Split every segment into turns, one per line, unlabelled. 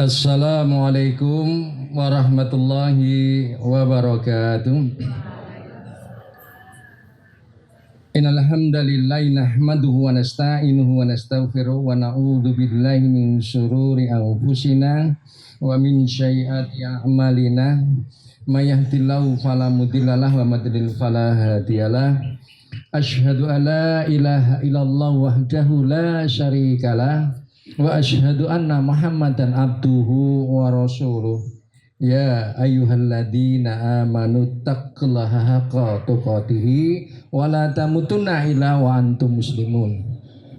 Assalamualaikum warahmatullahi wabarakatuh. Innal hamdalillah nahmaduhu wa nasta'inuhu wa nastaghfiruh wa na'udzu billahi min syururi anfusina wa min sayyiati a'malina. May yahdihillahu fala mudhillalah wa may yudlil fala hadiyalah. Asyhadu an la ilaha illallah wahdahu la syarikalah wa asyhadu anna Muhammadan abduhu wa rasuluh. Ya ayyuhalladzina amanu taqullaha haqqa tuqatih wa la tamutunna illa wa antum muslimun.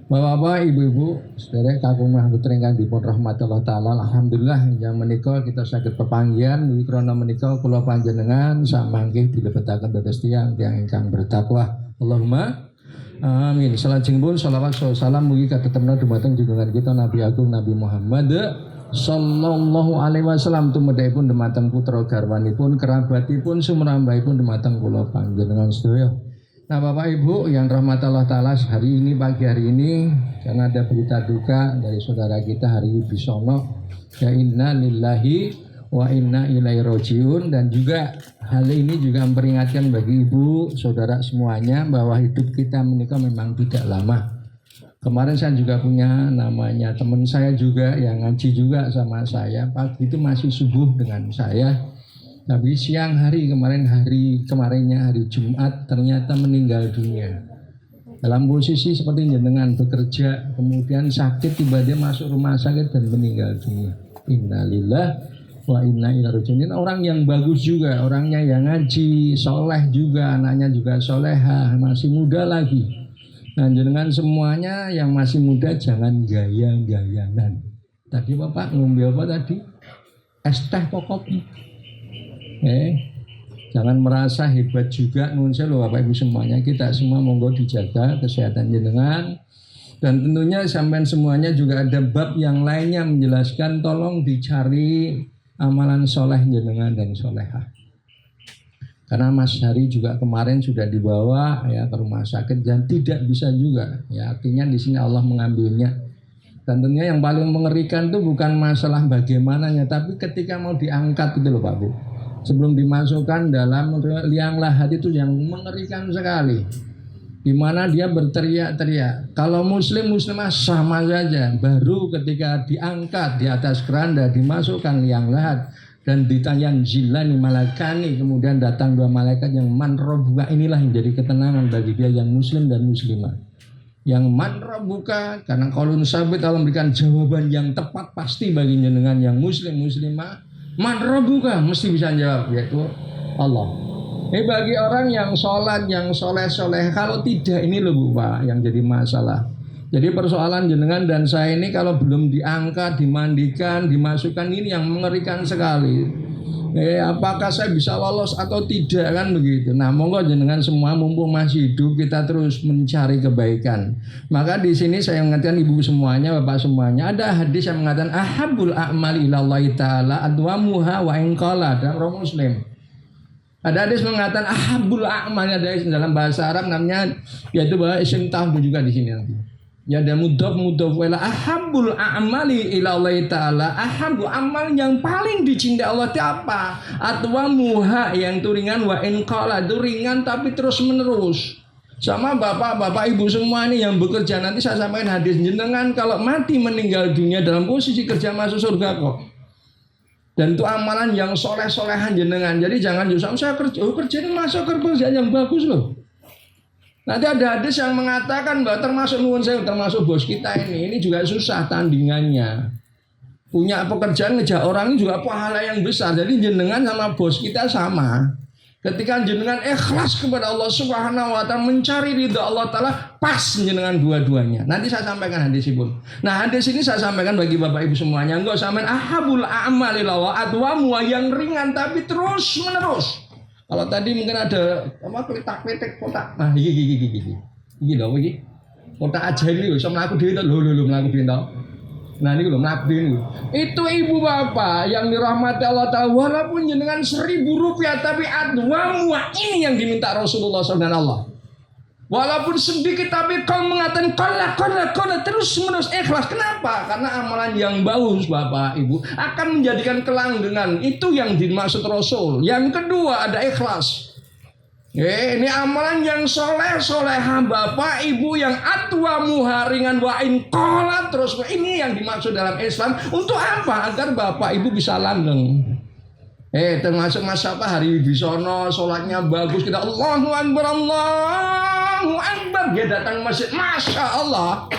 Bapak-bapak, ibu-ibu, sedherek kakung putra ingkang dipun rahmati Allah taala, alhamdulillah yang menika kita saged pepanggihan menawi krana menika kula panjenengan samangke dilebetaken dados tiyang ingkang bertakwa. Allahumma amin. Salajengipun shalawat salam mugi katetemna dumateng junjungan kita Nabi Agung Nabi Muhammad sallallahu alaihi wasallam, tumedhapun dumateng putra garwanipun, kerabatipun, sumrambahipun dumateng kula panjenengan sedaya. Nah, Bapak Ibu yang rahmat Allah taala, hari ini pagi hari ini karena ada berita duka dari saudara kita Hari Bisono, ya inna lillahi wa inna ilaihi rajiun, dan juga hal ini juga memperingatkan bagi ibu, saudara semuanya bahwa hidup kita menikah memang tidak lama. Kemarin saya juga punya namanya teman saya juga yang ngaji juga sama saya, pagi itu masih subuh dengan saya. Tapi siang hari kemarinnya hari Jumat ternyata meninggal dunia. Dalam posisi seperti jenengan bekerja, kemudian sakit, tiba-tiba masuk rumah sakit dan meninggal dunia. Innalillah wa inna ilaihi raji'un. Orang yang bagus juga, orangnya yang ngaji, soleh juga, anaknya juga solehah, masih muda lagi. Nah, jenengan semuanya yang masih muda jangan gaya-gayanan. Tadi Bapak ngombe apa tadi? Es teh kok kopi. Jangan merasa hebat juga. Nuwun sewu Bapak Ibu semuanya, kita semua monggo dijaga kesehatan jenengan. Dan tentunya sampean semuanya juga ada bab yang lainnya menjelaskan, tolong dicari amalan soleh jenengan dan solehah. Karena Mas Hari juga kemarin sudah dibawa ya ke rumah sakit dan tidak bisa juga. Ya, artinya di sini Allah mengambilnya. Dan tentunya yang paling mengerikan itu bukan masalah bagaimananya, tapi ketika mau diangkat itu loh Pak Bu. Sebelum dimasukkan dalam liang lahat itu yang mengerikan sekali. Di mana dia berteriak-teriak. Kalau muslimah sama saja. Baru ketika diangkat di atas keranda, dimasukkan liang lahat dan ditanya zilani malakani, kemudian datang dua malaikat yang man rabbuka, inilah yang jadi ketenangan bagi dia yang muslim dan muslimah. Yang man rabbuka, karena qaulun sabit Allah memberikan jawaban yang tepat pasti bagi jenengan yang muslim muslimah. Man rabbuka mesti bisa jawab, yaitu Allah. Bagi orang yang sholat, yang soleh, kalau tidak ini loh Bu Pak yang jadi masalah. Jadi persoalan jenengan dan saya ini kalau belum diangkat, dimandikan, dimasukkan, ini yang mengerikan sekali. Apakah saya bisa lolos atau tidak, kan begitu. Nah, monggo jenengan semua mumpung masih hidup kita terus mencari kebaikan. Maka di sini saya mengingatkan ibu semuanya, bapak semuanya, ada hadis yang mengatakan ahabbul a'mali ilallahi ta'ala adwamuha wa in qala, dalam Roh Muslim. Ada hadis mengatakan ahabbul a'mali, ada dalam bahasa Arab namanya, yaitu bahwa isim tahu juga di sini nanti. Ya, ada mudhaf wala ahabbul a'mali ilallahi ta'ala, ahabbu amal yang paling dicintai Allah itu apa? Atwamuha, yang itu ringan, wa in qala, itu ringan tapi terus menerus. Sama bapak-bapak ibu semua ini yang bekerja, nanti saya sampaikan hadis jenengan kalau mati meninggal dunia dalam posisi kerja masuk surga kok. Dan itu amalan yang soleh-solehan jenengan. Jadi jangan justru saya kerja ini masuk kerja yang bagus loh. Nanti ada hadis yang mengatakan bahwa termasuk nuwun sewu, termasuk bos kita ini juga susah tandingannya. Punya pekerjaan ngejar orang ini juga pahala yang besar. Jadi jenengan sama bos kita sama. Ketika jenengan ikhlas kepada Allah Subhanahu wa taala, mencari ridha Allah taala, pas jenengan dua-duanya. Nanti saya sampaikan hadis itu. Nah, hadis ini saya sampaikan bagi Bapak Ibu semuanya. Enggak sampean ahabul a'mali lawa adwamu, yang ringan tapi terus menerus. Kalau tadi mungkin ada apa kletak-kletek kotak. Nah, iki lho iki. Kotak aja ini lho, iso mlaku dhewe to. Lho mlaku dhewe to. Nah, ini lho mlaku dhewe. Itu ibu bapak yang dirahmati Allah Ta'ala, walaupun jenengan 1.000 rupiah tapi adwamu, ini yang diminta Rasulullah SAW. Walaupun sedikit tapi kau mengatakan kola terus menerus ikhlas. Kenapa? Karena amalan yang bagus Bapak Ibu akan menjadikan kelanggengan. Itu yang dimaksud Rasul. Yang kedua ada ikhlas. Ini amalan yang soleha Bapak Ibu yang atwa muharingan wa'in kola terus. Ini yang dimaksud dalam Islam. Untuk apa? Agar Bapak Ibu bisa langgeng. Termasuk masa apa hari Wibisono, sholatnya bagus, kita Allahu Akbar, dia datang masjid, Masya Allah.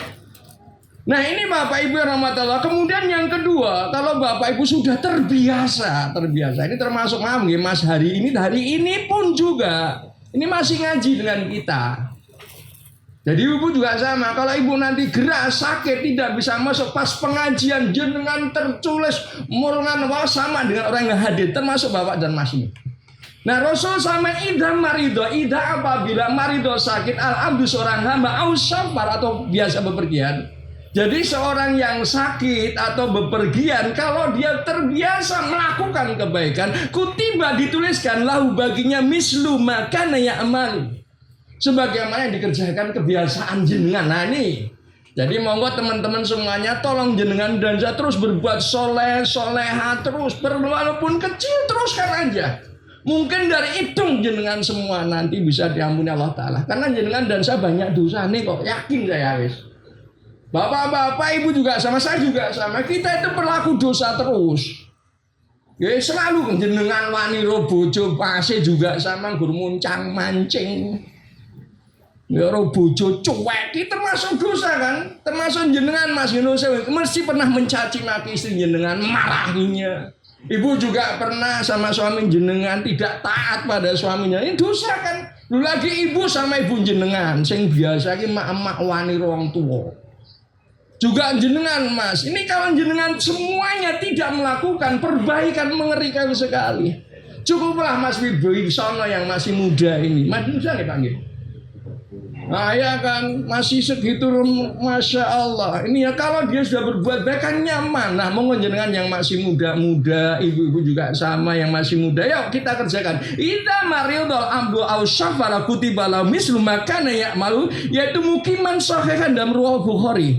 Nah ini Bapak Ibu yang rahmatullah. Kemudian yang kedua, kalau Bapak Ibu sudah terbiasa, ini termasuk Mas hari ini pun juga, ini masih ngaji dengan kita. Jadi ibu juga sama, kalau ibu nanti gerak sakit tidak bisa masuk pas pengajian jenengan tertulis murungan sama dengan orang yang hadir termasuk bapak dan mas ini. Nah Rasul sama idha apabila marido sakit al-abdu seorang hamba ausafar atau biasa bepergian. Jadi seorang yang sakit atau bepergian kalau dia terbiasa melakukan kebaikan kutiba dituliskan lahu baginya mislu makana ya'malu. Sebagaimana yang dikerjakan kebiasaan jenengan. Nah ini, jadi monggo teman-teman semuanya tolong jenengan dan saya terus berbuat soleha terus walaupun kecil teruskan aja. Mungkin dari hitung jenengan semua nanti bisa diampuni Allah Ta'ala. Karena jenengan dan saya banyak dosa nih kok, yakin saya wis. Bapak-bapak ibu juga sama, saya juga sama. Kita itu berlaku dosa terus. Ya selalu jenengan wani ro bojo pase juga sama gur muncang mancing. Ya bojo cuek itu termasuk dosa kan? Termasuk jenengan Mas Yunus mesti pernah mencaci maki istri jenengan, marahinya. Ibu juga pernah sama suami jenengan tidak taat pada suaminya. Ini dosa kan? Lu lagi ibu sama ibu jenengan sing biasa ki mak-mak wani wong tuwa. Juga jenengan Mas, ini kalau jenengan semuanya tidak melakukan perbaikan mengerikan sekali. Cukuplah Mas Wibisono yang masih muda ini. Mas muda nih panggil. Nah ya kan masih segitu Masya Allah. Ini ya kalau dia sudah berbuat baik kan nyaman. Nah monggo jenengan yang masih muda-muda, ibu-ibu juga sama yang masih muda, yuk kita kerjakan. Idza maridul abdu aw syafara kutiba lahu mislu makana ya'malu, yaitu mukiman sahihan dalam riwayat Bukhari.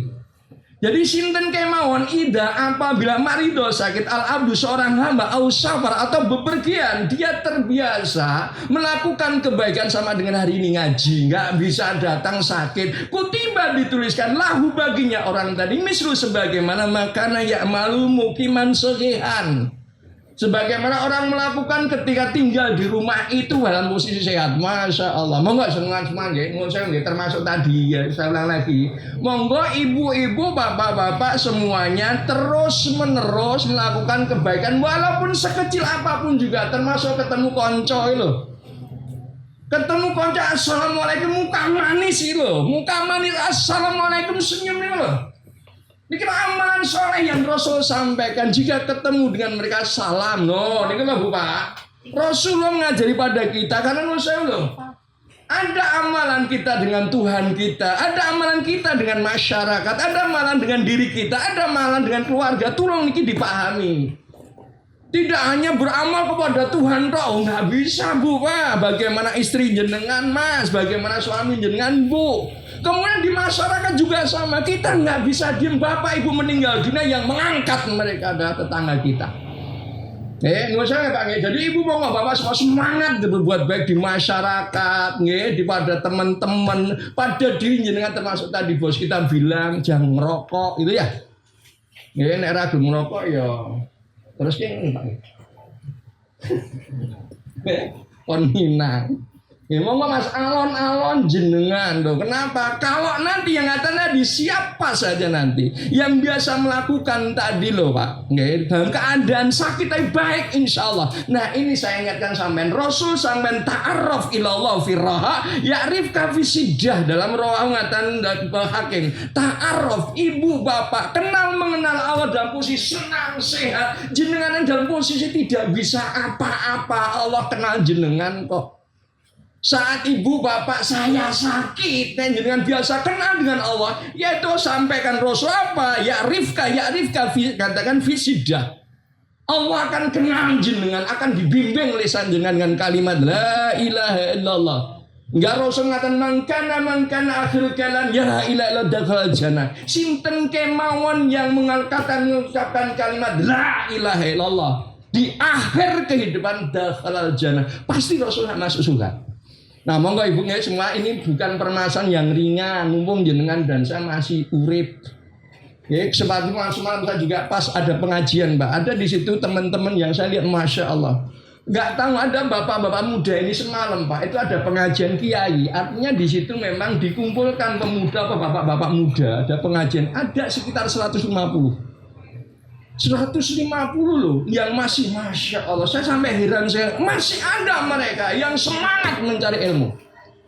Jadi sinten kemawon ida apabila marido sakit al-abdu seorang hamba au safar atau bepergian, dia terbiasa melakukan kebaikan sama dengan hari ini ngaji, nggak bisa datang sakit, kutiba dituliskan lahu baginya orang tadi misru sebagaimana makana ya malu mukiman sogehan. Sebagaimana orang melakukan ketika tinggal di rumah itu dalam posisi sehat. Masya Allah. Monggo senang semangat. Saya termasuk tadi ya. Saya ulang lagi. Monggo ibu-ibu, bapak-bapak semuanya terus menerus melakukan kebaikan walaupun sekecil apapun juga. Termasuk ketemu konco itu. Ketemu konco assalamualaikum muka manis itu. Muka manis assalamualaikum senyum itu loh. Ini amalan soleh yang Rasul sampaikan jika ketemu dengan mereka salam. No, ini kan Bu Pak. Rasulullah mengajari pada kita karena Rasulullah ada amalan kita dengan Tuhan kita, ada amalan kita dengan masyarakat, ada amalan dengan diri kita, ada amalan dengan keluarga. Tolong ini dipahami. Tidak hanya beramal kepada Tuhan toh, nggak bisa Bu Pak. Bagaimana istri jenengan Mas, bagaimana suami jenengan Bu. Kemudian di masyarakat juga sama. Kita nggak bisa diam bapak ibu meninggal dunia yang mengangkat mereka adalah tetangga kita. Nggak usah Pak. Jadi ibu mau bapak semua semangat berbuat baik di masyarakat, pada teman-teman, pada diri jenengan termasuk tadi bos kita bilang jangan merokok itu ya. Nek ragu merokok ya. Terus ini Pak. Kon minang. Ya monggo Mas alon-alon jenengan loh. Kenapa? Kalau nanti yang kata tadi siapa saja nanti yang biasa melakukan tadi loh Pak, dalam keadaan sakit tapi baik insya Allah. Nah ini saya ingatkan sampean Rasul sampean ta'arraf ilallah firraha ya'rifka fisidah dalam rawatan dan hakim. Ta'arraf ibu bapak kenal mengenal Allah dalam posisi senang sehat. Jenengan dalam posisi tidak bisa apa-apa Allah kenal jenengan kok. Saat ibu bapak saya sakit dan dengan biasa kenal dengan Allah, yaitu sampaikan Rasul apa? Ya Rifka, katakan fisidah. Allah akan kenal jenengan, akan dibimbing lisan jenengan dengan kalimat La ilaha illallah Enggak Rasul ngaten mangkana akhir kalam ya la ilaha illallah dakhala jannah. Sinten kemawon yang mengucapkan kalimat la ilaha illallah di akhir kehidupan dakhala jannah, pasti Rasul masuk surga. Nah, monggo Ibu semua, ini bukan permasalahan yang ringan, mumpung jenengan dan saya masih urip. Ya, seperti semalam saya juga pas ada pengajian, Mbak. Ada di situ teman-teman yang saya lihat Masya Allah. Nggak tahu ada bapak-bapak muda ini semalam Pak, itu ada pengajian kiai. Artinya di situ memang dikumpulkan pemuda atau bapak-bapak muda, ada pengajian, ada sekitar 150 loh yang masih Masya Allah. Saya sampai heran, saya masih ada mereka yang semangat mencari ilmu.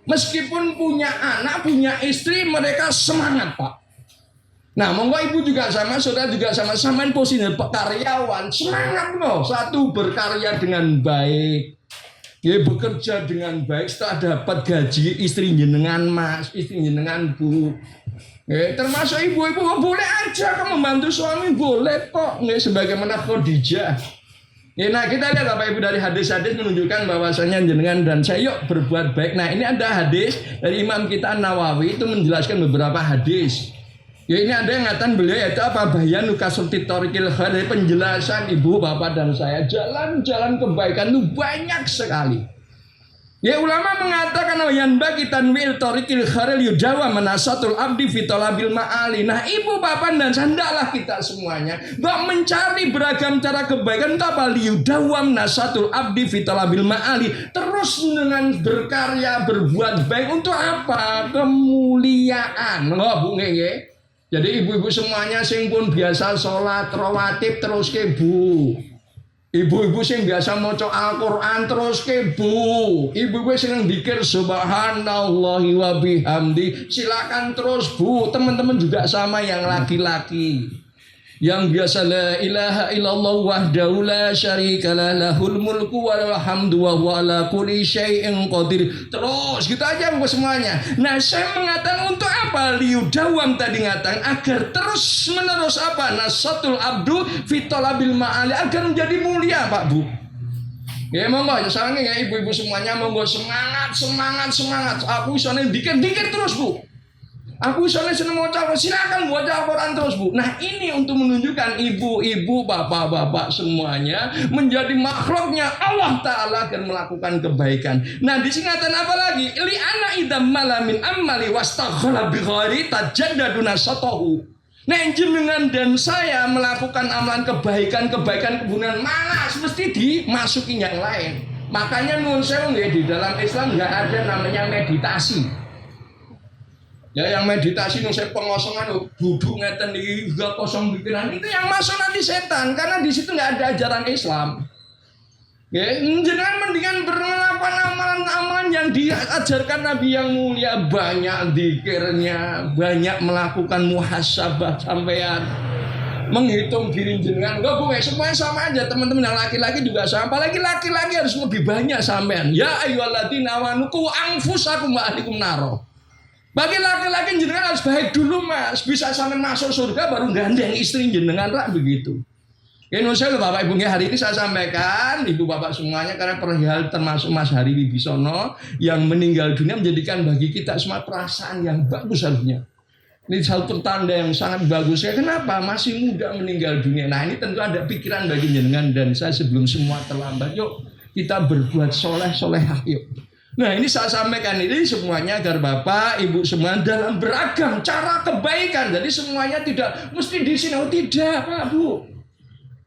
Meskipun punya anak, punya istri, mereka semangat Pak. Nah, monggo Ibu juga sama, saudara juga sama posisi karyawan, semangat loh. Satu, berkarya dengan baik, ya, bekerja dengan baik. Setelah dapat gaji, istri jenengan Mas, istri jenengan Bu, ya, termasuk ibu-ibu boleh aja kamu membantu suami, boleh kok, ya, sebagaimana Khadijah. Ya, nah kita lihat Bapak Ibu dari hadis-hadis menunjukkan bahwasanya jenengan dan saya yuk berbuat baik. Nah, ini ada hadis dari Imam kita Nawawi itu menjelaskan beberapa hadis. Ya, ini ada yang ngatakan beliau yaitu apa, bayanu kasulti torikil khair, dari penjelasan ibu bapak dan saya jalan-jalan kebaikan itu banyak sekali. Ya, ulama mengatakan yang bagi tanwil torikil khair yudawa manasatul abdi fitolabil ma'ali. Nah, ibu bapak dan saya hendaklah kita semuanya mencari beragam cara kebaikan untuk apa, yudawa manasatul abdi fitolabil ma'ali, terus dengan berkarya berbuat baik untuk apa, kemuliaan. Bu nggih. Jadi ibu-ibu semuanya sing pun biasa sholat rawatib terus ke Bu. Ibu-ibu sing biasa maca Al-Qur'an terus ke Bu. Ibu-ibu sing dzikir subhanallahi wa bihamdi silakan terus Bu. Teman-teman juga sama yang laki-laki. Yang biasa la ilaha illallah wahdahu la syarikalah lahul mulku wa lahul hamdu wa huwa ala kulli syai'in qadir. Terus gitu aja semuanya. Nah, saya mengatakan untuk apa? Liudawam tadi ngatakan agar terus menerus apa? Nasatul abdu fitolabil ma'ali, agar menjadi mulia Pak Bu. Ya monggo sarannya ya ibu-ibu semuanya, monggo semangat. Aku soalnya dikit-dikit terus Bu. Aku soalnya senang mau campur, silakan buat Al-Quran terus Bu. Nah, ini untuk menunjukkan ibu-ibu, bapak-bapak semuanya menjadi makhluknya Allah Ta'ala akan melakukan kebaikan. Nah, disingkatan apa lagi? Li ana idam malamin amali wastaghfara bi ghairi tajaddaduna satahu. Nah, jenengan dan saya melakukan amalan kebaikan kebunan malas mesti dimasukin yang lain. Makanya nun sewu di dalam Islam nggak ada namanya meditasi. Ya, yang meditasi nu saya pengosongan duduk ngeten iki enggak kosong pikiran, itu yang masuk nanti setan, karena di situ nggak ada ajaran Islam. Ya, jangan mendingan melakukan amalan-amalan yang diajarkan Nabi yang mulia, banyak zikirnya, banyak melakukan muhasabah sampean, menghitung diri jenengan. Enggak Bu, semuanya sama aja, teman-teman yang laki-laki juga sama, apalagi laki-laki harus lebih banyak sampean. Ya ayyuhalladzina amanu qu anfusakum wa ahlikum naro. Bagi laki-laki jenengan harus baik dulu Mas, bisa sampai masuk surga baru gandeng istri jenengan rak begitu. Indonesia Bapak Ibu, hari ini saya sampaikan ibu bapak semuanya, karena perihal termasuk Mas Hari Wibisono yang meninggal dunia menjadikan bagi kita semua perasaan yang bagus harusnya. Ini satu tanda yang sangat bagus. Kenapa? Masih muda meninggal dunia. Nah, ini tentu ada pikiran bagi jenengan dan saya sebelum semua terlambat. Yuk kita berbuat soleh-solehah yuk. Nah, ini saya sampaikan ini semuanya agar Bapak, Ibu semua dalam beragam cara kebaikan. Jadi semuanya tidak mesti di sini, tidak Pak Bu.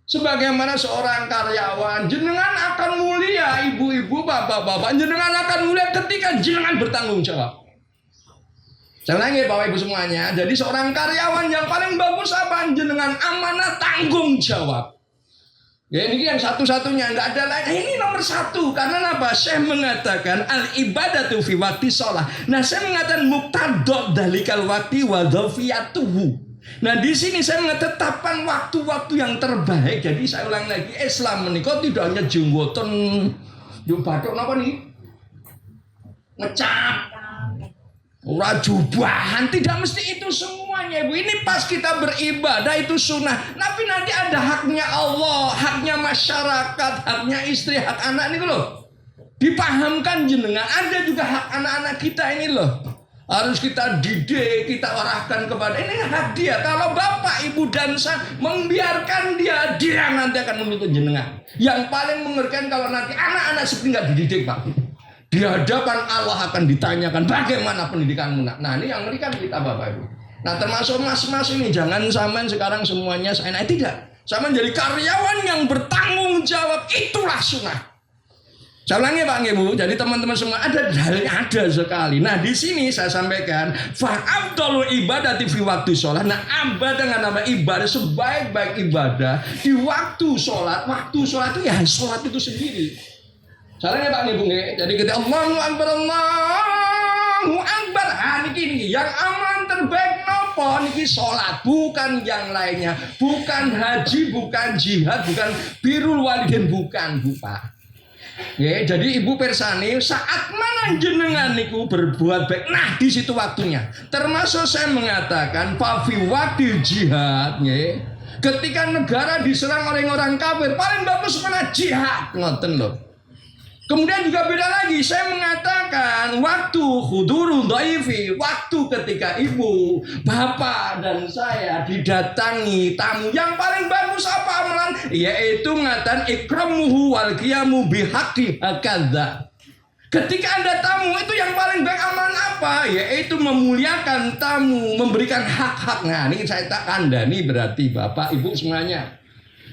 Sebagaimana seorang karyawan, jenengan akan mulia, ibu-ibu, bapak-bapak, jenengan akan mulia ketika jenengan bertanggung jawab. Saya ulangi Bapak Ibu semuanya. Jadi seorang karyawan yang paling bagus apa? Jenengan amanah tanggung jawab. Ya, ini yang satu-satunya, enggak ada lain. Ini nomor satu. Karena apa? Saya mengatakan al ibadatu fi waqti shalah. Nah, saya mengatakan muqtadad dalikal waqti wa dhafiyatuhu. Nah, di sini saya menetapkan waktu-waktu yang terbaik. Jadi saya ulang lagi, Islam menikah tidak hanya jenggoten, bathuk napa nih? Ngecap. Ora jubahan, tidak mesti itu semuanya Ibu. Ini pas kita beribadah itu sunnah. Tapi nanti ada haknya Allah, haknya masyarakat, haknya istri, hak anak nih loh. Dipahamkan jenengan, ada juga hak anak-anak kita ini loh. Harus kita didik, kita arahkan kepada ini hak dia. Kalau bapak, ibu dan saya membiarkan dia nanti akan menuntut jenengan. Yang paling mengerikan kalau nanti anak-anak seperti nggak dididik, Pak. Di hadapan Allah akan ditanyakan bagaimana pendidikanmu. Nah ini yang mengerikan kita bapak ibu. Nah termasuk mas-mas ini jangan sampai sekarang semuanya saya tidak. Sama menjadi karyawan yang bertanggung jawab, itulah sunnah. Saya ulangi Pak Ibu, jadi teman-teman semua ada dalilnya ada sekali. Nah di sini saya sampaikan fa'afdalu ibadati fi waktu sholat. Nah ibadah dengan nama ibadah sebaik-baik ibadah di waktu sholat. Waktu sholat itu ya sholat itu sendiri. Salahnya Pak Ibu, jadi ketika Allahu Akbar, Allahu Akbar, niki yang aman terbaik nopo niki sholat, bukan yang lainnya, bukan haji, bukan jihad, bukan birrul walidain, bukan Bu Pak. Ya, jadi Ibu persani saat mana jenengan niku berbuat baik, nah di situ waktunya. Termasuk saya mengatakan pafi waktu jihad, ya. Ketika negara diserang oleh orang kafir, paling bagus mana jihad, ngoten loh. Kemudian juga beda lagi, saya mengatakan waktu hudurul dhaifi, waktu ketika ibu, bapak dan saya didatangi tamu, yang paling bagus apa amalan? Yaitu mengatakan ikramuhu wal qiyamu bihaqqi hakadza. Ketika ada tamu itu yang paling baik amalan apa? Yaitu memuliakan tamu, memberikan hak-hak. Nah ini saya tak kandani berarti bapak ibu semuanya.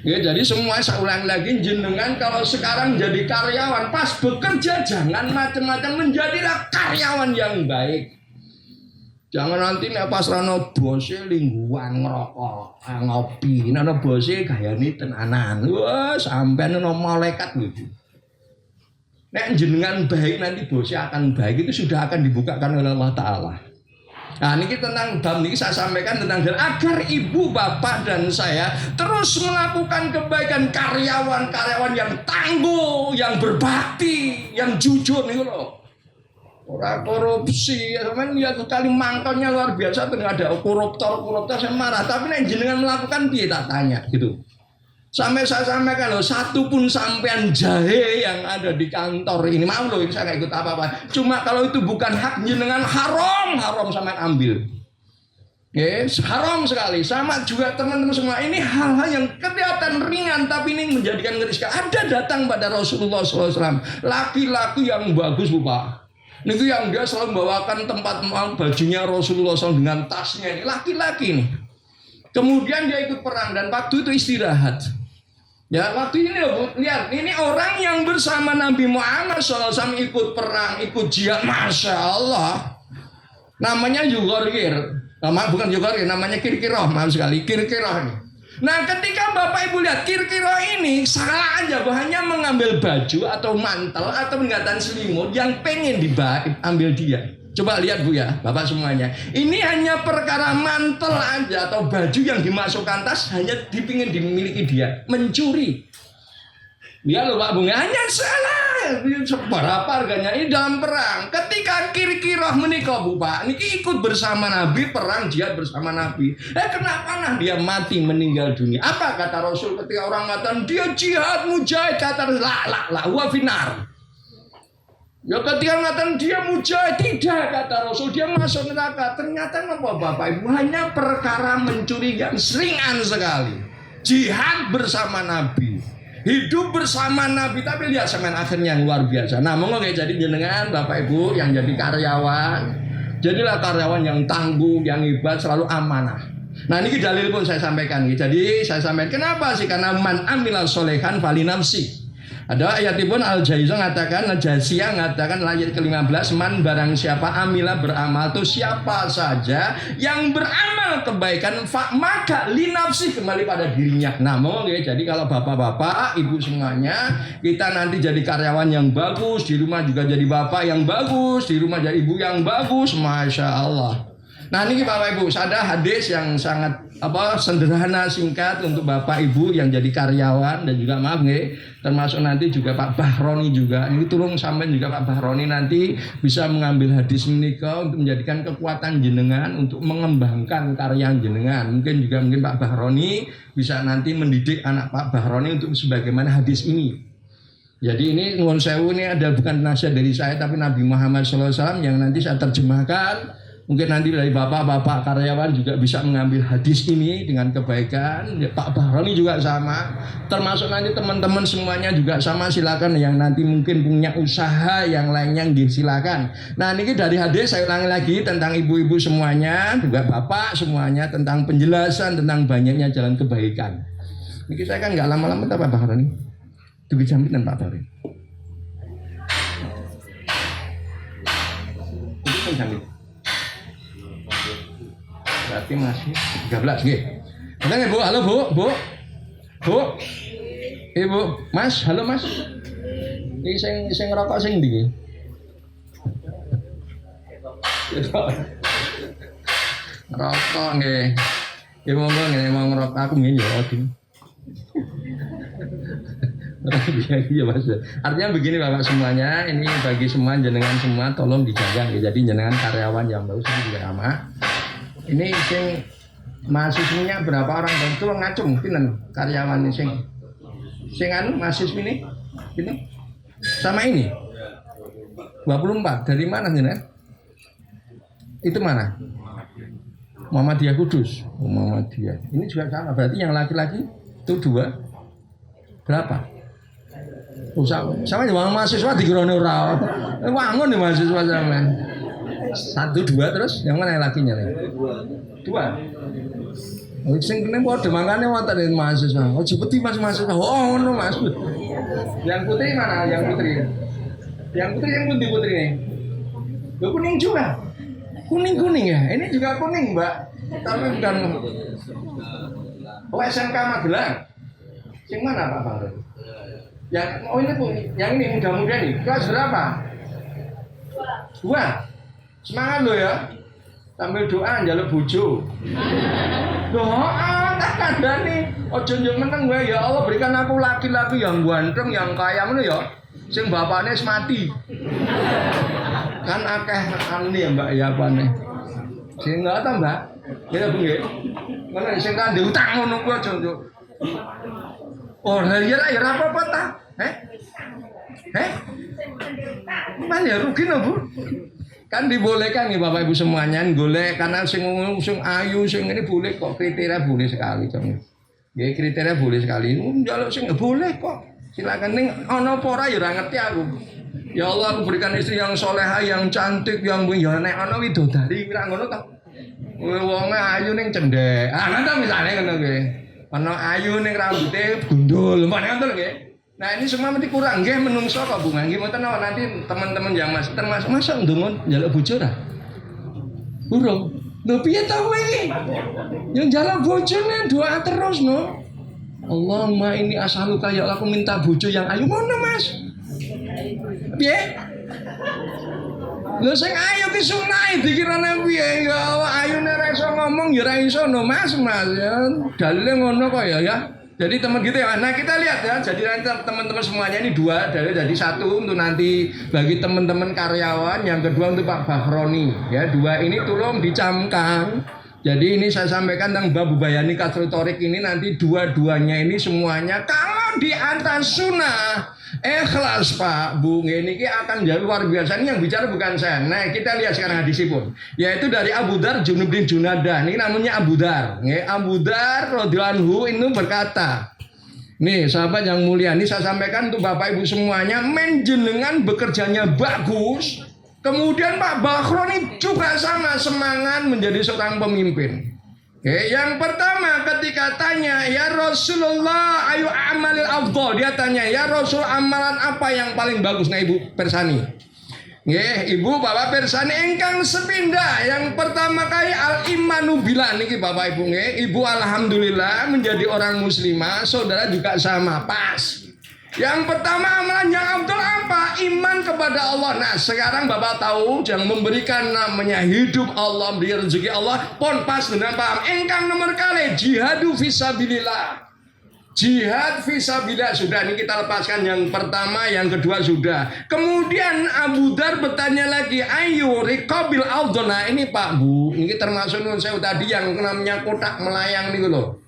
Ya, jadi semua saya ulang lagi, jenengan kalau sekarang jadi karyawan, pas bekerja jangan macam-macam, menjadilah karyawan yang baik. Jangan nanti nek pas rano bose lingguan ngerokok, ngopi, nana bose gayane tenanan. Wah, sampean ono malaikat lho. Nek jenengan baik nanti bose akan baik, itu sudah akan dibukakan oleh Allah Taala. Nah ini tentang bab ini saya sampaikan tentang agar ibu, bapak dan saya terus melakukan kebaikan, karyawan-karyawan yang tangguh, yang berbakti, yang jujur nih loh. Orang korupsi, ya teman lihat sekali mangkalnya luar biasa, tidak ada koruptor saya marah. Tapi nih jenengan melakukan dia tak tanya gitu. Sampai saya sampaikan loh, satu pun sampean jahe yang ada di kantor ini, mau loh ini saya nggak ikut apa-apa. Cuma kalau itu bukan hak jenengan, haram sampean ambil. Yes, haram sekali. Sama juga teman-teman semua, ini hal-hal yang kelihatan ringan tapi ini menjadikan ngeri sekali. Ada datang pada Rasulullah SAW laki-laki yang bagus Bu Pak. Ini yang dia selalu membawakan tempat bajunya Rasulullah SAW dengan tasnya ini, laki-laki nih. Kemudian dia ikut perang dan waktu itu istirahat. Ya waktu ini loh, lihat ini orang yang bersama Nabi Muhammad SAW ikut perang, ikut jihad, masya Allah. Namanya Yugorir, bukan Yugorir, namanya Kirkiroh, maaf sekali, Kirkiroh ini. Nah ketika bapak ibu lihat Kirkiroh ini salah aja, hanya mengambil baju atau mantel atau meninggalkan selimut yang pengen diambil dia. Coba lihat Bu ya, bapak semuanya. Ini hanya perkara mantel aja atau baju yang dimasukkan tas hanya dipingin dimiliki dia, mencuri. Dia loh Pak Bunga, hanya salah. Seberapa harganya ini dalam perang. Ketika Kirkiroh menikah Bu Pak, ini ikut bersama Nabi, perang jihad bersama Nabi. Kenapa nah dia mati meninggal dunia? Apa kata Rasul ketika orang mengatakan dia jihad mujahid, kata la huwa finar. Ya ketika mengatakan dia mujahid, tidak kata Rasul, dia masuk neraka. Ternyata apa Bapak Ibu? Hanya perkara mencuri yang ringan sekali. Jihad bersama Nabi, hidup bersama Nabi, tapi lihat semen akhirnya yang luar biasa. Nah monggo jadi jenengan Bapak Ibu yang jadi karyawan, jadilah karyawan yang tangguh, yang hebat, selalu amanah. Nah ini dalil pun saya sampaikan. Jadi saya sampaikan kenapa sih? Karena man amilal solehan fali nafsi. Ada ayat pun Al-Jaizah mengatakan, Al-Jaizah mengatakan ayat ke-15, man barang siapa amila beramal itu siapa saja yang beramal kebaikan maka linafsi kembali pada dirinya. Nah mau ya, jadi kalau bapak-bapak, ibu semuanya kita nanti jadi karyawan yang bagus, di rumah juga jadi bapak yang bagus, di rumah jadi ibu yang bagus, masya Allah. Nah ini Bapak Ibu, ada hadis yang sangat sederhana singkat untuk Bapak Ibu yang jadi karyawan dan juga maaf nih, termasuk nanti juga Pak Bahroni juga. Ini tolong sampai juga Pak Bahroni nanti bisa mengambil hadis menikah untuk menjadikan kekuatan jenengan untuk mengembangkan karya jenengan. Mungkin Pak Bahroni bisa nanti mendidik anak Pak Bahroni untuk sebagaimana hadis ini. Jadi ini nuwun sewu ini ada bukan nasihat dari saya tapi Nabi Muhammad SAW yang nanti saya terjemahkan. Mungkin nanti dari bapak-bapak karyawan juga bisa mengambil hadis ini dengan kebaikan. Ya, Pak Bahroni juga sama. Termasuk nanti teman-teman semuanya juga sama. Silakan yang nanti mungkin punya usaha yang lainnya silakan. Nah ini dari hadis saya ulangi lagi tentang ibu-ibu semuanya, juga bapak semuanya tentang penjelasan tentang banyaknya jalan kebaikan. Ini saya kan nggak lama-lama Pak Bahroni. Tunggu jaminan Pak Bahroni. Itu kan jaminan. Berarti masih 13 nggih. Bener nggih Bu? Halo Bu, Bu. Bu. Ibu, Mas, halo Mas. Iki sing ngerokok sing ndi iki? Ngerokok nggih. Ya monggo nggih mau ngerokok aku nggih ya Odi. Iya Mas. Artinya begini Bapak semuanya, ini bagi semua jenengan semua tolong dijaga ya. Jadi jenengan karyawan yang bagus ini juga sama. Ini sing mahasiswinya berapa orang dan itu ngacung pinten karyawan ini sing anu mahasiswi ini sama ini 24 dari mana nih? Itu mana? Muhammadiyah Kudus. Oh, Muhammadiyah. Ini juga sama berarti yang laki-laki itu 2 berapa? Oh, sama ya mahasiswa digerone ora. Wangun nih mahasiswa sampean. 1, 2 terus yang mana yang lakinya nih? 2. Sing kene padha mangane wonten mahasiswa. Oh jepeti Mas mahasiswa. Oh ngono Mas. Yang putri mana? Yang putri. Yang putri yang pundi putrine? Lho kuning juga. Kuning-kuning ya. Ini juga kuning, Mbak. Tapi bukan. Oh SMK Magelang. Sing mana Pak Bang? Yang ini Bu, yang ini muda-muda nih. Kelas berapa? 2. Semangat lo ya, sambil doa njaluk bojo. Doa tak kandhani, aja njung meneng wae ya Allah berikan aku laki-laki yang ganteng, yang kaya ngono ya. Sing bapakne wis mati. Kan akeh anu ya Mbak ya apane. Sing enggak ta Mbak? Ya Bu nggih. Ngono sing kan ndek utang ngono kuwi aja njung. Oh, ya ora apa-apa ta? Mana ya rugi no Bu? Kan dibolehkan nih Bapak Ibu semuanya golek karena sing ayu sing ini boleh kok kriteria boleh sekali Cong. Ya kriteria boleh sekali. Njaluk sing boleh kok. Silakan ning ana apa ora ya ora ngerti aku. Ya Allah aku berikan istri yang soleha, yang cantik, yang ya nek ana widodari kira ngono to. Wong ayu ning cendhek. Ah ngono misale ngono kuwi. Ana ayu ning rambuté gundul. Mbak ngoten nggih. Nah ini semua mesti kurang nggih menungso kok Bu. Nggih mboten nanti teman-teman yang masih termasuk masa ndonga njaluk bojo ra? Urung. Lho piye ta kowe iki? Yang njaluk bojone doa terus no. Allahumma inni as'aluka ya Allah aku minta bojo yang ayu ngono Mas. Piye? Lho sing ayu ki sunai dikirane piye ya Allah ayune ra iso ngomong ya ra iso no Mas ya. Dalile ngono kok ya. Jadi teman gitu ya. Nah kita lihat ya. Jadi nanti teman-teman semuanya ini 2 jadi 1 untuk nanti bagi teman-teman karyawan, yang kedua untuk Pak Bahroni. Ya 2 ini tolong dicamkan. Jadi ini saya sampaikan tentang Babu Bayani Kasrul Thorik ini nanti 2-2-nya ini semuanya kalau di atas sunnah ikhlas Pak Bu ini akan jadi luar biasa. Ini yang bicara bukan saya. Nah kita lihat sekarang hadis pun yaitu dari Abu Dar Junub bin Junadah. Ini namanya Abu Dar. Abu Dar radhiyallahu anhu itu berkata, nih sahabat yang mulia, ini saya sampaikan untuk Bapak Ibu semuanya, menjenengan bekerjanya bagus. Kemudian Pak Bahroni juga sama semangat menjadi seorang pemimpin. Yang pertama ketika tanya, ya Rasulullah ayu amalil afdal, dia tanya, ya Rasul amalan apa yang paling bagus? Nah Ibu Persani, Ibu Bapak Persani engkang sepindah. Yang pertama kali al imanu billah niki Bapak Ibu Ibu alhamdulillah menjadi orang muslimah, saudara juga sama pas. Yang pertama amalan yang afdal apa? Iman kepada Allah. Nah sekarang Bapak tahu yang memberikan namanya hidup Allah, beri rezeki Allah, pon pas dengan paham. Engkang nomor kali jihadu fisabilillah. Jihad fisabilillah sudah, ini kita lepaskan yang pertama, yang kedua sudah. Kemudian Abu Dar bertanya lagi, ayo riqabil aldona. Ini Pak Bu, ini termasuk nun saya tadi yang namanya kotak melayang nih loh.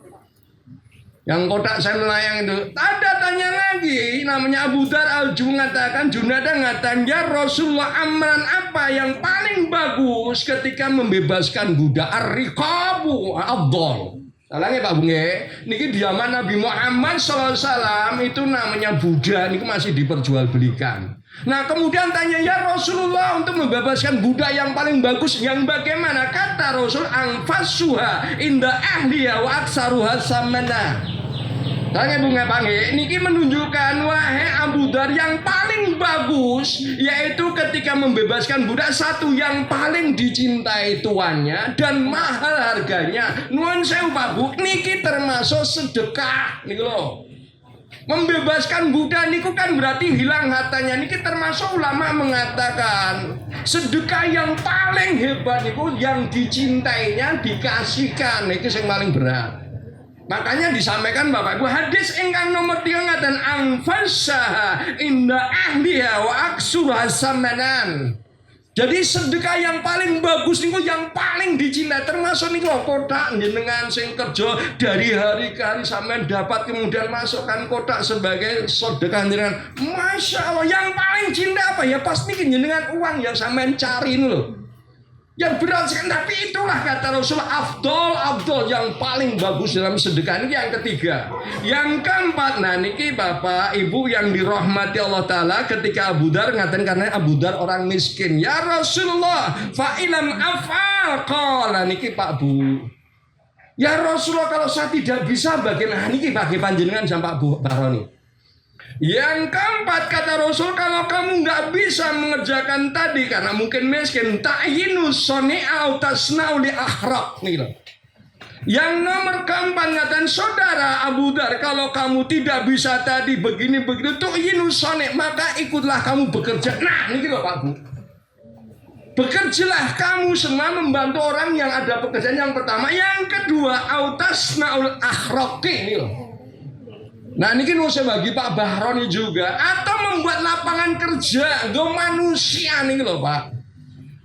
Yang kotak saya melayang itu. Ada tanya lagi. lagi namanya Abu Dar al-Juhani mengatakan, Junada mengatakan, ya Rasulullah, amalan apa yang paling bagus ketika membebaskan budak? Ar-riqabu afdal. Salahnya Pak Bunge, niki diaman Nabi Muhammad SAW itu namanya budak, niki masih diperjualbelikan. Nah kemudian tanya, ya Rasulullah, untuk membebaskan budak yang paling bagus yang bagaimana? Kata Rasul, anfasuha inda ahliya wa aksaruha samana. Tanya Bunga Pange, niki menunjukkan wahai Abu Dar yang paling bagus yaitu ketika membebaskan budak, satu yang paling dicintai tuannya dan mahal harganya. Nuwun sewu Pak Bu, niki termasuk sedekah niki loh. Membebaskan budak niku kan berarti hilang hartanya. Niki termasuk ulama mengatakan sedekah yang paling hebat niku yang dicintainya dikasihkan, niki yang paling berat. Makanya disampaikan Bapak Ibu, hadis ingkang nomor 3 ngaten anfasaha inda ahliha wa aksuruha samanan. Jadi sedekah yang paling bagus niku yang paling dicintai, termasuk niku kotak jenengan sing kerja dari hari ke hari sampean dapat kemudian masukkan kotak sebagai sedekah jenengan. Masya Allah, yang paling cinta apa ya? Pas niki jenengan uang yang sampean cari ini loh. Yang berat sekali, tapi itulah kata Rasul, afdol yang paling bagus dalam sedekah. Ini yang ketiga. Yang keempat, nah niki Bapak Ibu yang dirahmati Allah Ta'ala, ketika Abu Dar ngatain, karena Abu Dar orang miskin, ya Rasulullah fa'ilam af'al qala, niki Pak Bu, ya Rasulullah kalau saya tidak bisa bagaimana? Niki bagi panjenengan sama Pak Bu Baroni. Yang keempat kata Rasul, kalau kamu nggak bisa mengerjakan tadi karena mungkin miskin, ta'yinu soni'a tasna'u li akhraq nih loh. Yang nomor keempat ngatain saudara Abu Dar, kalau kamu tidak bisa tadi begini begitu, ta'yinu soni', maka ikutlah kamu bekerja. Nah nih loh Pak Bu, bekerjalah kamu semua membantu orang yang ada pekerjaan. Yang pertama, yang kedua, autasna'ul akhraqi nih loh. Nah ini kan saya bagi Pak Bahroni juga, atau membuat lapangan kerja go manusia nih loh Pak.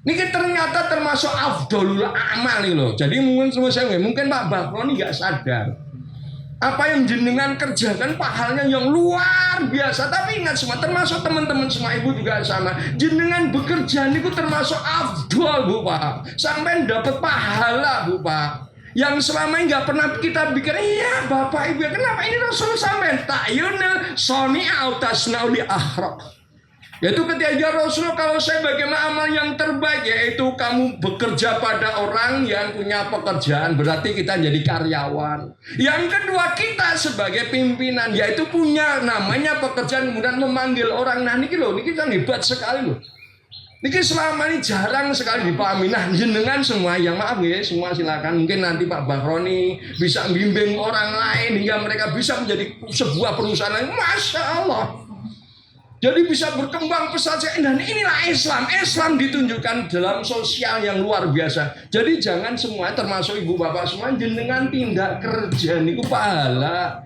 Ini ternyata termasuk afdolul amal nih loh. Jadi mungkin mungkin Pak Bahroni nggak sadar apa yang jenengan kerjakan pahalnya yang luar biasa. Tapi ingat semua, termasuk teman-teman semua ibu juga sama. Jenengan bekerja niku termasuk afdol Bu Pak. Sampai dapat pahala Bu Pak. Yang selama ini nggak pernah kita pikir, iya Bapak Ibu, kenapa ini Rasul sampai ta'yunil soni'a tasna'u li akhraq. Yaitu ketika Rasul, kalau saya bagaimana amal yang terbaik, yaitu kamu bekerja pada orang yang punya pekerjaan, berarti kita jadi karyawan. Yang kedua, kita sebagai pimpinan, yaitu punya namanya pekerjaan, kemudian memanggil orang. Nah ini loh, ini kan hebat sekali loh. Niki selama ini jarang sekali dipahami. Nah jenengan semua yang maaf ya, semua silakan. Mungkin nanti Pak Bahroni bisa membimbing orang lain hingga mereka bisa menjadi sebuah perusahaan yang Masya Allah. Jadi bisa berkembang pesat. Dan inilah Islam. Islam ditunjukkan dalam sosial yang luar biasa. Jadi jangan semua, termasuk ibu bapak semua, jenengan tindak kerja niku pahala.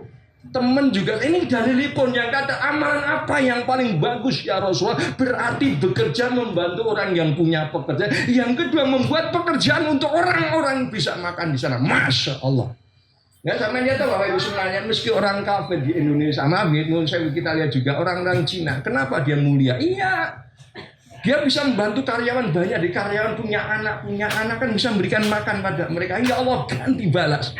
Temen juga, ini dalilipun yang kata amalan apa yang paling bagus ya Rasulullah, berarti bekerja membantu orang yang punya pekerjaan. Yang kedua, membuat pekerjaan untuk orang-orang bisa makan di sana. Masya Allah. Ya sampai dia tahu Bapak Ibu semuanya, meski orang kafir di Indonesia, kita lihat juga orang-orang Cina, kenapa dia mulia? Iya, dia bisa membantu karyawan banyak. Di karyawan punya anak kan bisa memberikan makan pada mereka. Ya Allah ganti balas.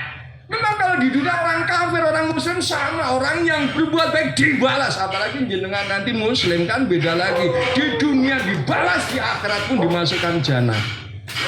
Memang kalau di dunia orang kafir, orang muslim sama, orang yang berbuat baik dibalas. Apalagi jenengan nanti muslim kan beda lagi. Di dunia dibalas, di akhirat pun dimasukkan jannah.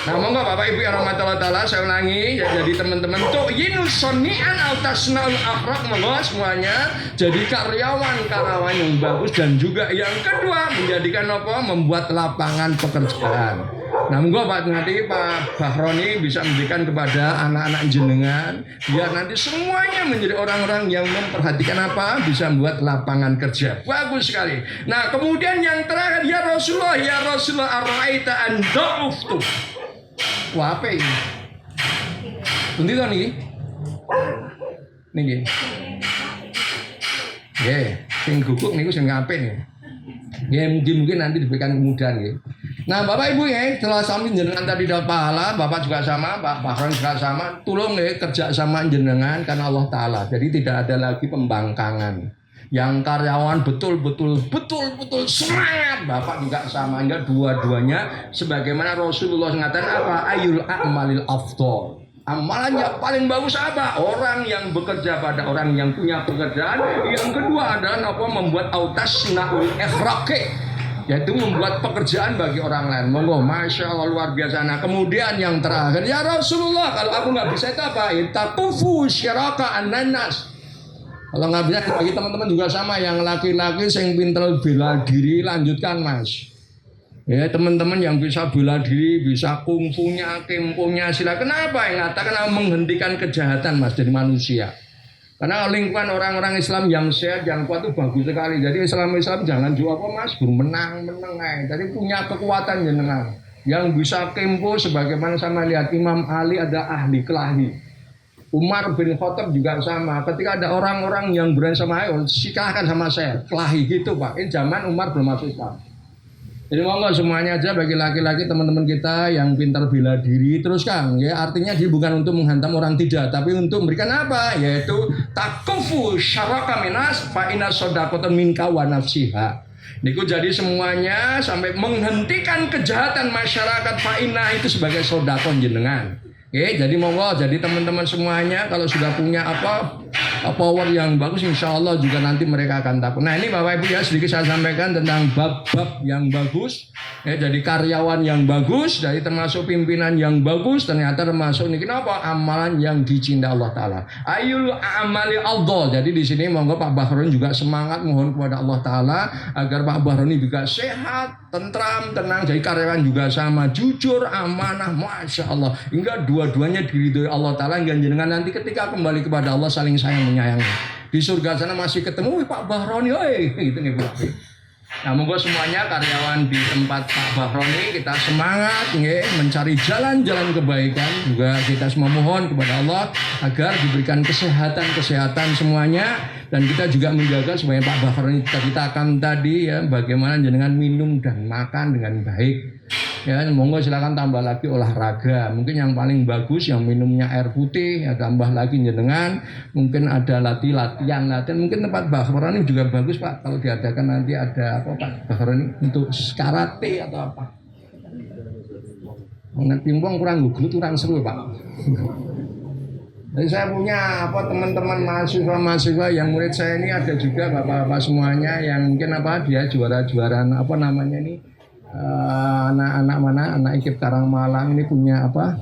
Nah monggo Bapak Ibu yang rahmatullah ta'ala, saya ulangi ya, jadi teman-teman tuh yinusoni'an autasnaul akhraq, monggo semuanya jadi karyawan yang bagus. Dan juga yang kedua, menjadikan apa? Membuat lapangan pekerjaan. Nah monggo Pak, nanti Pak Bahroni bisa memberikan kepada anak-anak jenengan, biar nanti semuanya menjadi orang-orang yang memperhatikan apa? Bisa membuat lapangan kerja. Bagus sekali. Nah kemudian yang terakhir, ya Rasulullah ar-ra'aita an da'uftu. Wah apa ini? Bunti toh nih? Nih. Nggih, sing guguk niku sing ngapain ya? Ya mungkin nanti diberikan kemudahan ya. Nah Bapak Ibu ya, setelah sampai jenengan tadi dapat pahala, Bapak juga sama, Pak Bahron juga sama, tolong ya kerja sama jenengan karena Allah Ta'ala. Jadi tidak ada lagi pembangkangan. Yang karyawan betul-betul semangat, bapak juga sama. Enggak, dua-duanya sebagaimana Rasulullah mengatakan apa? Ayul a'malil afdol. Amalan yang paling bagus apa? Orang yang bekerja pada orang yang punya pekerjaan. Yang kedua adalah apa? Membuat autasnaul ikhraqi, yaitu membuat pekerjaan bagi orang lain. Monggo, masya Allah, luar biasa. Nah, kemudian yang terakhir, ya Rasulullah, kalau aku nggak bisa itu apa? Takufu syiraka ananas. Kalau nggak bisa, bagi teman-teman juga sama, yang laki-laki yang pintar bela diri, lanjutkan mas. Ya teman-teman yang bisa bela diri, bisa kungfunya, kempunya, sila. Kenapa? Yang ngatakan menghentikan kejahatan mas dari manusia. Karena lingkungan orang-orang Islam yang sehat, yang kuat itu bagus sekali. Jadi Islam jangan juga apa mas, menang. Jadi punya kekuatan jenengan yang bisa kempo, sebagaimana sama lihat Imam Ali ada ahli kelahi. Umar bin Khattab juga sama. Ketika ada orang-orang yang berani sama ayo, silakan sama saya, kelahi gitu pak. Ini zaman Umar belum masuk Islam. Jadi monggo semuanya aja bagi laki-laki teman-teman kita yang pintar bela diri teruskan ya, artinya dia bukan untuk menghantam orang, tidak, tapi untuk memberikan apa, yaitu takufu syaraka minas fa inna shadaqatan minka wa nafsiha. Niku jadi semuanya sampai menghentikan kejahatan masyarakat, fa inna itu sebagai sedekah jenengan. Oke, jadi monggo, jadi teman-teman semuanya kalau sudah punya apa power yang bagus, insya Allah juga nanti mereka akan takut. Nah ini Bapak Ibu ya, sedikit saya sampaikan tentang bab-bab yang bagus. Ya, jadi karyawan yang bagus, dari termasuk pimpinan yang bagus, ternyata termasuk ini kenapa amalan yang dicinta Allah Taala. Ayul amali Allah. Jadi di sini monggo Pak Bahroni juga semangat mohon kepada Allah Taala agar Pak Bahroni juga sehat, tentram, tenang. Jadi karyawan juga sama, jujur, amanah, masya Allah. Hingga dua-duanya diridhoi Allah Taala, hingga jenengan nanti ketika kembali kepada Allah saling sayang menyayangi. Di surga sana masih ketemu Pak Bahroni, gitu nih Bu. Nah, monggo semuanya karyawan di tempat Pak Bahroni kita semangat mencari jalan-jalan kebaikan. Juga kita semua mohon kepada Allah agar diberikan kesehatan semuanya, dan kita juga menjaga supaya Pak Bahroni kita akan tadi ya, bagaimana jenengan minum dan makan dengan baik. Ya, monggo silakan tambah lagi olahraga. Mungkin yang paling bagus yang minumnya air putih, ya tambah lagi jenengan. Mungkin ada latihan. Mungkin tempat Bahroni juga bagus Pak. Kalau diadakan nanti ada apa Pak Bahroni untuk karate atau apa? Nggak pingpong kurang kurang seru Pak. Jadi saya punya apa teman-teman mahasiswa yang murid saya ini ada juga bapak-bapak semuanya yang mungkin apa dia juara-juaraan apa namanya ini. Anak-anak mana, anak IKIP Karangmalang ini punya apa?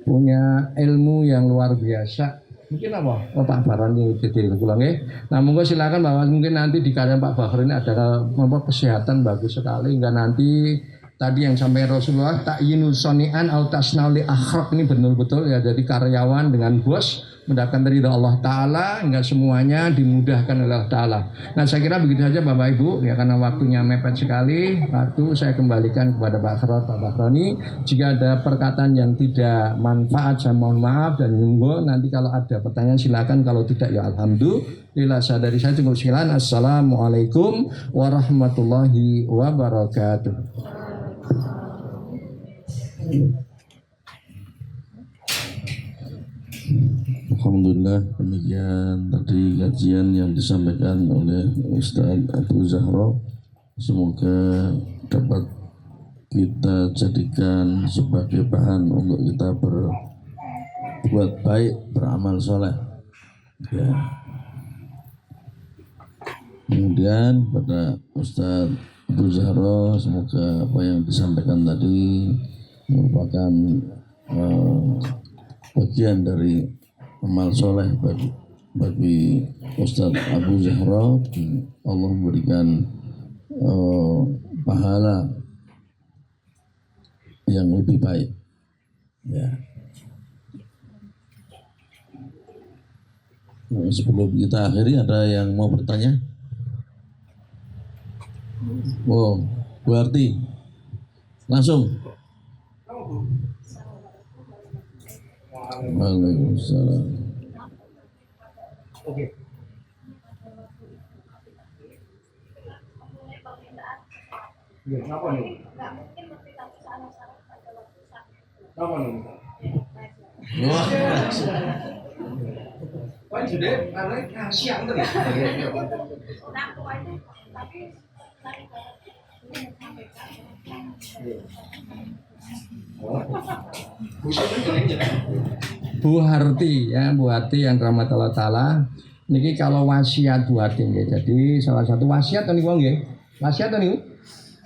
Punya ilmu yang luar biasa. Mungkin apa? Oh, Pak Bahroni jadi pulang ya. Nah, monggo silakan bahwa mungkin nanti di karya Pak Bahroni ada kesehatan bagus sekali, hingga nanti tadi yang sampai Rasulullah ta'yinul soni'an au tasnauli akhraq ini betul-betul ya, jadi karyawan dengan bos mendapatkan ridha Allah Ta'ala, hingga semuanya dimudahkan oleh Allah Ta'ala. Nah saya kira begitu saja Bapak Ibu ya, karena waktunya mepet sekali. Waktu saya kembalikan kepada Pak Bahroni. Jika ada perkataan yang tidak manfaat saya mohon maaf, dan monggo nanti kalau ada pertanyaan silakan, kalau tidak ya alhamdulillah. Dari saya cukup sekian. Assalamualaikum warahmatullahi wabarakatuh.
Alhamdulillah, demikian tadi kajian yang disampaikan oleh Ustaz Abu Zahra. Semoga dapat kita jadikan sebagai bahan untuk kita berbuat baik, beramal soleh. Ya. Kemudian pada Ustaz Abu Zahra, semoga apa yang disampaikan tadi merupakan bagian dari amal soleh bagi Ustaz Abu Zahra. Allah memberikan pahala yang lebih baik. Ya. Sebelum kita akhiri, ada yang mau bertanya? Oh, Bu Arti, langsung. Waalaikumsalam. Oke. Ya, apa nih? Enggak mungkin memberikan syarat-syarat pada waktu sakit. Apa nih? Wah.
Pak Jude, karena siap tuh.
Orang tua itu tapi dari
Bu Harti ya, Bu Harti yang rahmatullah taala. Niki kalau wasiat Bu Harti nggih. Jadi salah satu wasiat niku nggih. Wasiat niku.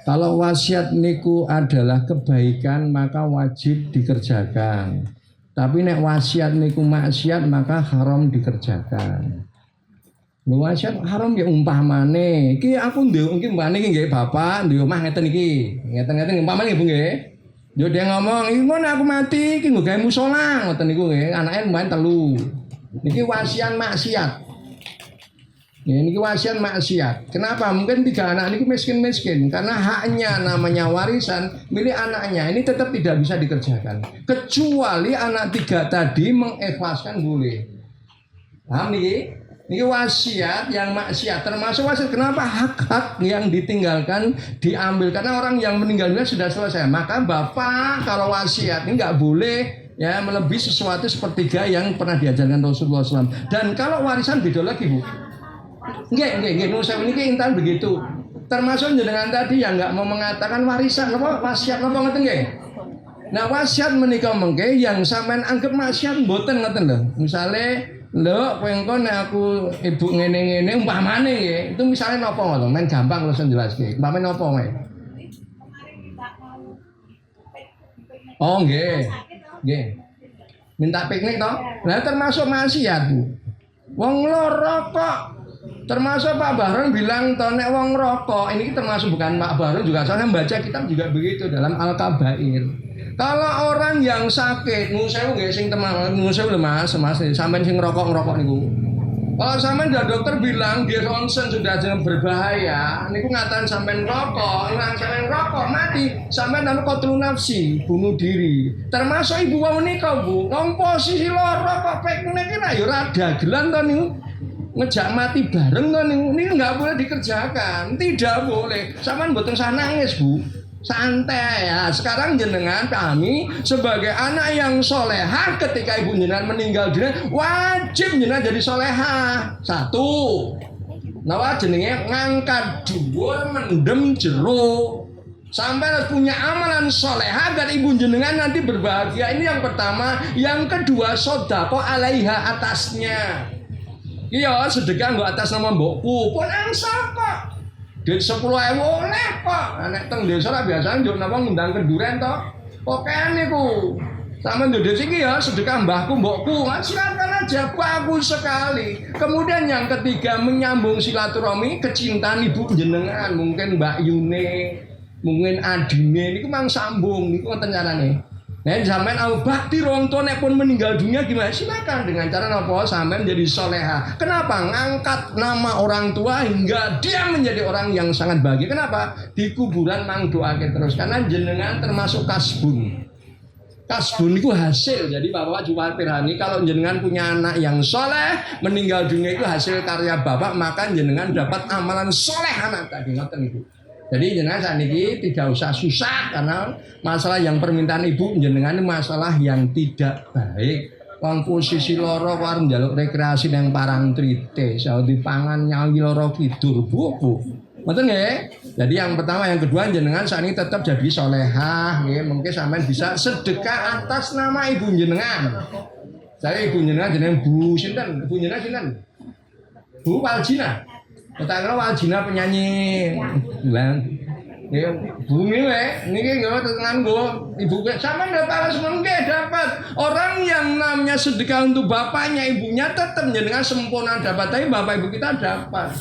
Kalau wasiat niku adalah kebaikan maka wajib dikerjakan. Tapi nek wasiat niku maksiat maka haram dikerjakan. Lho wasiat haram ya umpamane. Iki aku ndek iki umpamane iki nggih bapak ndek omah ngeten iki. Ngeten-ngeten umpamane nggih Bu nggih. Yo dia ngomong, "Iki ngono aku mati, iki nggo gawe musala." Ngoten niku nggih, anake main 3. Niki wasiat maksiat. Ya, niki wasiat maksiat. Kenapa? Mungkin 3 anak ini miskin-miskin karena haknya namanya warisan milik anaknya ini tetap tidak bisa dikerjakan. Kecuali anak 3 tadi mengikhlaskan boleh. Paham niki? Niki wasiat yang maksiat termasuk wasiat. Kenapa hak-hak yang ditinggalkan diambil karena orang yang meninggal dunia sudah selesai. Maka bapak kalau wasiat ini nggak boleh ya melebihi sesuatu sepertiga yang pernah diajarkan Rasulullah SAW. Dan kalau warisan beda lagi Bu. Nggih, saya ini intan begitu. Termasuk jenengan tadi yang nggak mau mengatakan warisan apa wasiat apa ngoten nggih. Nah wasiat menika mengke yang sampean anggap maksiat mboten ngoten lho. Misale lho, kowe engko nek aku ibu ngene-ngene umpamane nggih, itu misalnya napa ngono, men gampang kula jelaske. Umpamane napa wae. Oh nggih. Nggih. Minta piknik toh? Lah termasuk maksiat, Bu. Wong loro kok. Termasuk Pak Bahron bilang toh nek wong rokok, ini termasuk bukan Pak Bahron juga saya membaca kitab juga begitu dalam Al-Kabair. Kalau orang yang sakit, nusewu nggih sing teman, nusewu lho Mas, sampean sing ngerokok niku. Kalau sampean sudah dokter bilang dia ronsen sudah berbahaya, niku ngatain sampean rokok, sampean rokok mati, sampean anu qatlun nafsi, bunuh diri. Termasuk ibu wau nika, Bu. Wong posisi lara kok piknik iki ya ora dagelan to niku. Ngejak mati bareng to niku. Niku enggak boleh dikerjakan, tidak boleh. Sampean mboten usah nangis, Bu. Santai ya. Sekarang jenengan kami sebagai anak yang solehah ketika ibu jenengan meninggal dunia wajib jenengan jadi solehah. 1. Nawa jenenge ngangkat dhuwur mendem jero. Sampai harus punya amalan solehah agar ibu jenengan nanti berbahagia. Ini yang pertama. Yang kedua sedekah alaiha atasnya. Iya sedekah nggo atas nama mbokku pun angsa kok. Duit 10.000 oleh kok. Nek teng desa ra biasane njuk napa ngundang kenduren to. Pokoke niku. Sampeyan duit iki ya sedekah mbahku mbokku. Silakan aja bagus sekali. Kemudian yang ketiga menyambung silaturahmi kecintaan ibu jenengan, mungkin Mbak Yune, mungkin adine niku mang sambung niku wonten carane. Nek sampean au bakti wong tuwa nek pun meninggal dunia gimana? Silakan dengan cara napa sampean jadi soleha. Kenapa? Ngangkat nama orang tua hingga dia menjadi orang yang sangat bahagia. Kenapa? Di kuburan mang doake terus karena jenengan termasuk kasbun. Kasbun itu hasil. Jadi Bapak Jumat Pirhani kalau jenengan punya anak yang soleh meninggal dunia itu hasil karya Bapak, maka jenengan dapat amalan soleh anak tadi. Ngoten itu. Jadi jenengan saat ini tidak usah susah karena masalah yang permintaan ibu jenengan ini masalah yang tidak baik. Wong posisi loro warung njaluk rekreasi nang parang trite, saudi pangan nyawi loro kidur Bu. Betul nggih? Jadi yang pertama, yang kedua jenengan saat ini tetap jadi solehah, nggih. Mungkin sampean bisa sedekah atas nama ibu jenengan. Saya ibu jenengan Bu sinten? Ibu jenengan sinten? Bu Waljina. Katakanlah Waljina penyanyi bilang, ya bumi niki nggak nganggo ibu sama dapat semuanya dapat orang yang namanya sedekah untuk bapaknya ibunya tetap jenengan sempurna dapat, tapi bapak ibu kita dapat.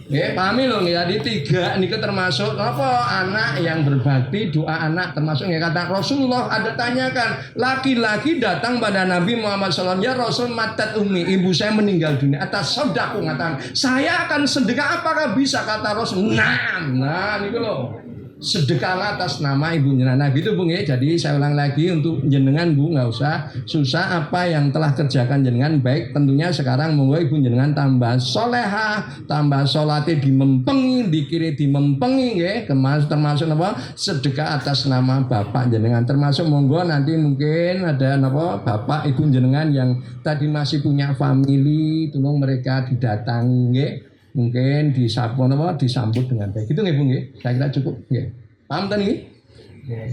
Ya pahami loh ya. Jadi 3 ini termasuk apa anak yang berbakti, doa anak termasuk ya kata Rasulullah ada tanyakan laki-laki datang pada Nabi Muhammad SAW, ya Rasul matat umi, ibu saya meninggal dunia atas sodaku, ngatakan saya akan sedekah apakah bisa, kata Rasul nah ini loh sedekah atas nama ibu jenengan. Nah gitu Bu nggih. Jadi saya ulang lagi untuk jenengan Bu, nggak usah susah, apa yang telah kerjakan jenengan baik, tentunya sekarang monggo ibu jenengan tambah solehah, tambah sholatnya dimempengi, dikiri dimempengi nggih, termasuk apa sedekah atas nama bapak jenengan, termasuk monggo nanti mungkin ada apa bapak ibu jenengan yang tadi masih punya family, tolong mereka didatangi nggih. Mungkin disambut dengan baik. Itu nggih Bu nggih. Saya kira cukup nggih. Paham tadi nggih? Nggih.